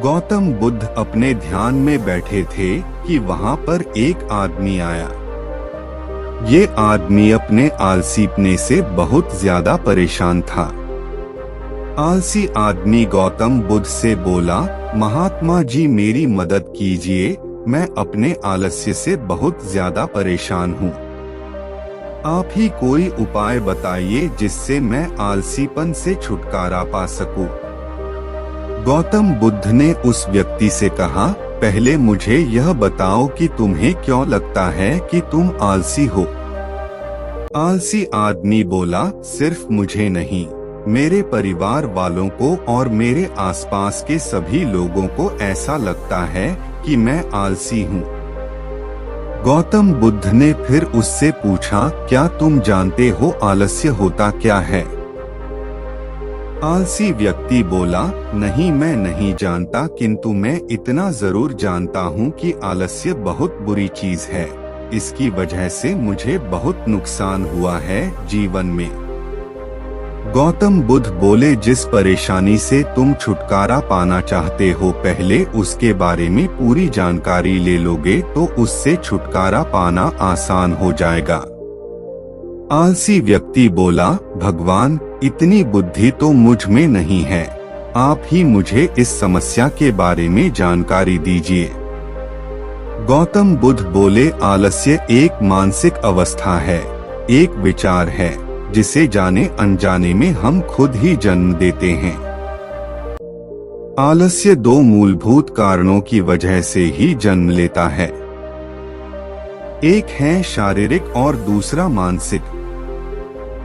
गौतम बुद्ध अपने ध्यान में बैठे थे कि वहां पर एक आदमी आया। ये आदमी अपने आलसीपने से बहुत ज्यादा परेशान था। आलसी आदमी गौतम बुद्ध से बोला, महात्मा जी मेरी मदद कीजिए, मैं अपने आलस्य से बहुत ज्यादा परेशान हूँ। आप ही कोई उपाय बताइए जिससे मैं आलसीपन से छुटकारा पा सकूं। गौतम बुद्ध ने उस व्यक्ति से कहा, पहले मुझे यह बताओ कि तुम्हें क्यों लगता है कि तुम आलसी हो। आलसी आदमी बोला, सिर्फ मुझे नहीं, मेरे परिवार वालों को और मेरे आसपास के सभी लोगों को ऐसा लगता है कि मैं आलसी हूँ। गौतम बुद्ध ने फिर उससे पूछा, क्या तुम जानते हो आलस्य होता क्या है? आलसी व्यक्ति बोला, नहीं मैं नहीं जानता, किंतु मैं इतना जरूर जानता हूँ कि आलस्य बहुत बुरी चीज है। इसकी वजह से मुझे बहुत नुकसान हुआ है जीवन में। गौतम बुद्ध बोले, जिस परेशानी से तुम छुटकारा पाना चाहते हो पहले उसके बारे में पूरी जानकारी ले लोगे तो उससे छुटकारा पाना आसान हो जाएगा। आलसी व्यक्ति बोला, भगवान इतनी बुद्धि तो मुझ में नहीं है, आप ही मुझे इस समस्या के बारे में जानकारी दीजिए। गौतम बुद्ध बोले, आलस्य एक मानसिक अवस्था है, एक विचार है जिसे जाने अनजाने में हम खुद ही जन्म देते हैं। आलस्य दो मूलभूत कारणों की वजह से ही जन्म लेता है, एक है शारीरिक और दूसरा मानसिक।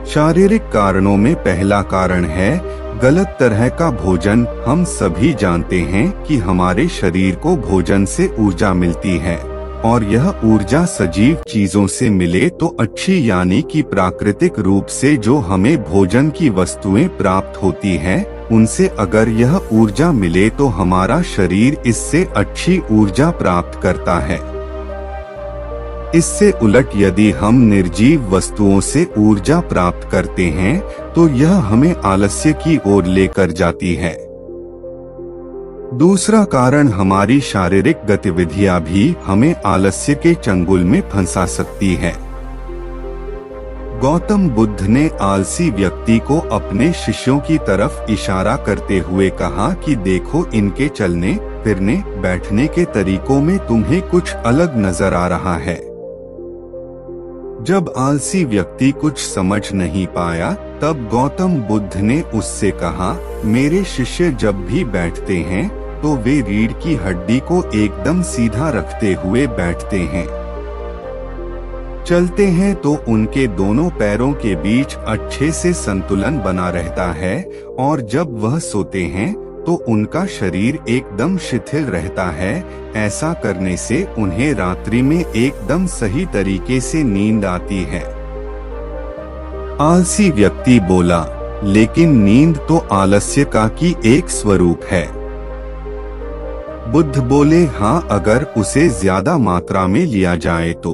शारीरिक कारणों में पहला कारण है गलत तरह का भोजन। हम सभी जानते हैं कि हमारे शरीर को भोजन से ऊर्जा मिलती है और यह ऊर्जा सजीव चीजों से मिले तो अच्छी, यानी कि प्राकृतिक रूप से जो हमें भोजन की वस्तुएं प्राप्त होती है उनसे अगर यह ऊर्जा मिले तो हमारा शरीर इससे अच्छी ऊर्जा प्राप्त करता है। इससे उलट यदि हम निर्जीव वस्तुओं से ऊर्जा प्राप्त करते हैं तो यह हमें आलस्य की ओर लेकर जाती है। दूसरा कारण हमारी शारीरिक गतिविधियां भी हमें आलस्य के चंगुल में फंसा सकती है। गौतम बुद्ध ने आलसी व्यक्ति को अपने शिष्यों की तरफ इशारा करते हुए कहा कि देखो, इनके चलने फिरने बैठने के तरीकों में तुम्हें कुछ अलग नजर आ रहा है। जब आलसी व्यक्ति कुछ समझ नहीं पाया तब गौतम बुद्ध ने उससे कहा, मेरे शिष्य जब भी बैठते हैं तो वे रीढ़ की हड्डी को एकदम सीधा रखते हुए बैठते हैं। चलते हैं तो उनके दोनों पैरों के बीच अच्छे से संतुलन बना रहता है और जब वह सोते हैं तो उनका शरीर एकदम शिथिल रहता है। ऐसा करने से उन्हें रात्रि में एकदम सही तरीके से नींद आती है। आलसी व्यक्ति बोला, लेकिन नींद तो आलस्य का की एक स्वरूप है। बुद्ध बोले, हाँ, अगर उसे ज्यादा मात्रा में लिया जाए तो।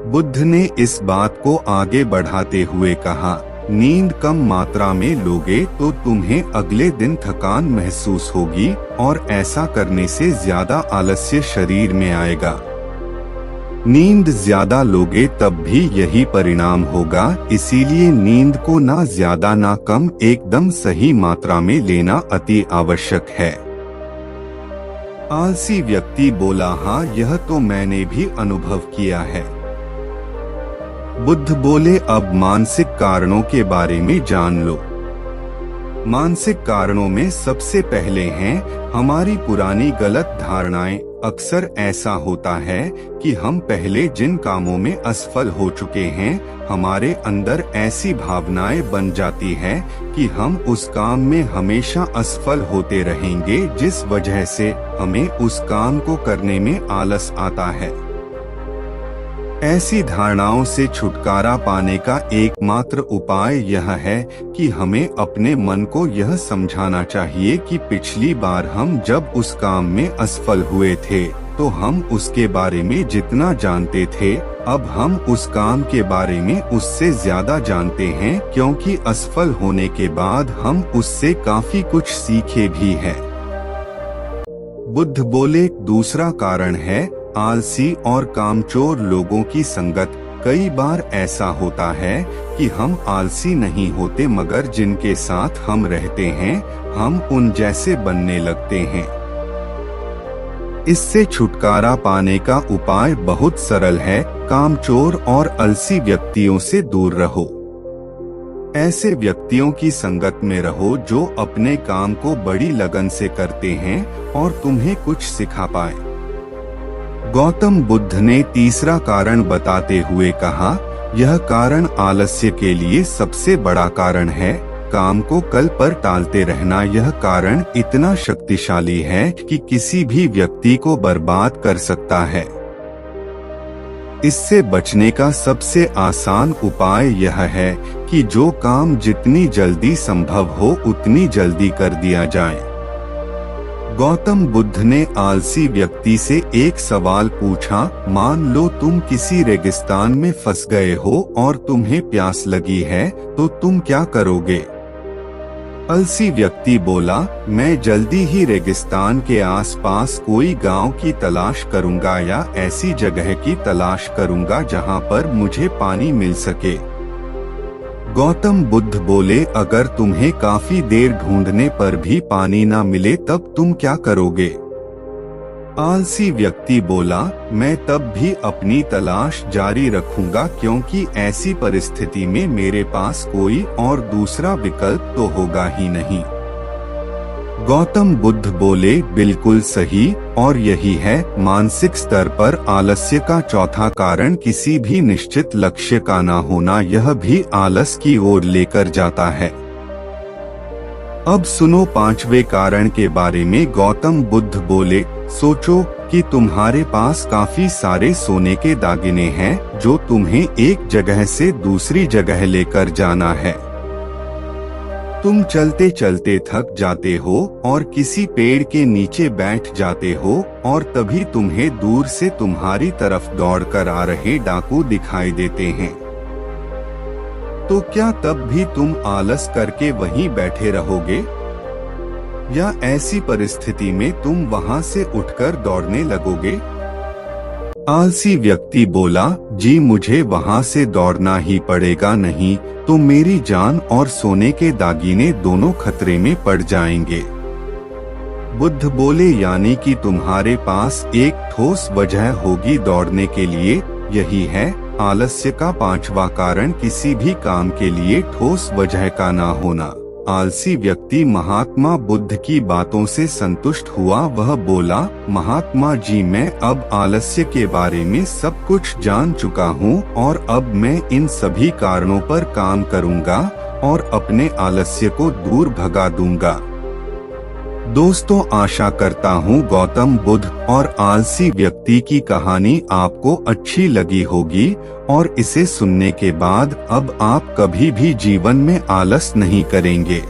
बुद्ध ने इस बात को आगे बढ़ाते हुए कहा, नींद कम मात्रा में लोगे तो तुम्हें अगले दिन थकान महसूस होगी और ऐसा करने से ज्यादा आलस्य शरीर में आएगा। नींद ज्यादा लोगे तब भी यही परिणाम होगा, इसीलिए नींद को ना ज्यादा ना कम एकदम सही मात्रा में लेना अति आवश्यक है। आलसी व्यक्ति बोला, हाँ, यह तो मैंने भी अनुभव किया है। बुद्ध बोले, अब मानसिक कारणों के बारे में जान लो। मानसिक कारणों में सबसे पहले हैं हमारी पुरानी गलत धारणाएं। अक्सर ऐसा होता है कि हम पहले जिन कामों में असफल हो चुके हैं, हमारे अंदर ऐसी भावनाएं बन जाती है कि हम उस काम में हमेशा असफल होते रहेंगे, जिस वजह से हमें उस काम को करने में आलस आता है। ऐसी धारणाओं से छुटकारा पाने का एकमात्र उपाय यह है कि हमें अपने मन को यह समझाना चाहिए कि पिछली बार हम जब उस काम में असफल हुए थे तो हम उसके बारे में जितना जानते थे, अब हम उस काम के बारे में उससे ज्यादा जानते हैं, क्योंकि असफल होने के बाद हम उससे काफी कुछ सीखे भी हैं। बुद्ध बोले, दूसरा कारण है आलसी और कामचोर लोगों की संगत। कई बार ऐसा होता है कि हम आलसी नहीं होते, मगर जिनके साथ हम रहते हैं हम उन जैसे बनने लगते हैं। इससे छुटकारा पाने का उपाय बहुत सरल है। कामचोर और आलसी व्यक्तियों से दूर रहो। ऐसे व्यक्तियों की संगत में रहो जो अपने काम को बड़ी लगन से करते हैं और तुम्हें कुछ सिखा पाए। गौतम बुद्ध ने तीसरा कारण बताते हुए कहा, यह कारण आलस्य के लिए सबसे बड़ा कारण है। काम को कल पर टालते रहना यह कारण इतना शक्तिशाली है कि किसी भी व्यक्ति को बर्बाद कर सकता है। इससे बचने का सबसे आसान उपाय यह है कि जो काम जितनी जल्दी संभव हो उतनी जल्दी कर दिया जाए। गौतम बुद्ध ने आलसी व्यक्ति से एक सवाल पूछा, मान लो तुम किसी रेगिस्तान में फंस गए हो और तुम्हें प्यास लगी है, तो तुम क्या करोगे? आलसी व्यक्ति बोला, मैं जल्दी ही रेगिस्तान के आसपास कोई गांव की तलाश करूंगा या ऐसी जगह की तलाश करूंगा जहां पर मुझे पानी मिल सके। गौतम बुद्ध बोले, अगर तुम्हें काफी देर ढूंढने पर भी पानी ना मिले तब तुम क्या करोगे? आलसी व्यक्ति बोला, मैं तब भी अपनी तलाश जारी रखूंगा, क्योंकि ऐसी परिस्थिति में मेरे पास कोई और दूसरा विकल्प तो होगा ही नहीं। गौतम बुद्ध बोले, बिल्कुल सही, और यही है मानसिक स्तर पर आलस्य का चौथा कारण किसी भी निश्चित लक्ष्य का ना होना। यह भी आलस की ओर लेकर जाता है। अब सुनो पांचवें कारण के बारे में। गौतम बुद्ध बोले, सोचो कि तुम्हारे पास काफी सारे सोने के दागिने हैं जो तुम्हें एक जगह से दूसरी जगह लेकर जाना है। तुम चलते चलते थक जाते हो और किसी पेड़ के नीचे बैठ जाते हो और तभी तुम्हें दूर से तुम्हारी तरफ दौड़कर आ रहे डाकू दिखाई देते हैं। तो क्या तब भी तुम आलस करके वहीं बैठे रहोगे, या ऐसी परिस्थिति में तुम वहां से उठकर दौड़ने लगोगे? आलसी व्यक्ति बोला, जी मुझे वहां से दौड़ना ही पड़ेगा, नहीं तो मेरी जान और सोने के दागिने दोनों खतरे में पड़ जाएंगे। बुद्ध बोले, यानी कि तुम्हारे पास एक ठोस वजह होगी दौड़ने के लिए। यही है आलस्य का पांचवा कारण, किसी भी काम के लिए ठोस वजह का ना होना। आलसी व्यक्ति महात्मा बुद्ध की बातों से संतुष्ट हुआ। वह बोला, महात्मा जी, मैं अब आलस्य के बारे में सब कुछ जान चुका हूँ और अब मैं इन सभी कारणों पर काम करूँगा और अपने आलस्य को दूर भगा दूंगा। दोस्तों, आशा करता हूँ गौतम बुद्ध और आलसी व्यक्ति की कहानी आपको अच्छी लगी होगी और इसे सुनने के बाद अब आप कभी भी जीवन में आलस नहीं करेंगे।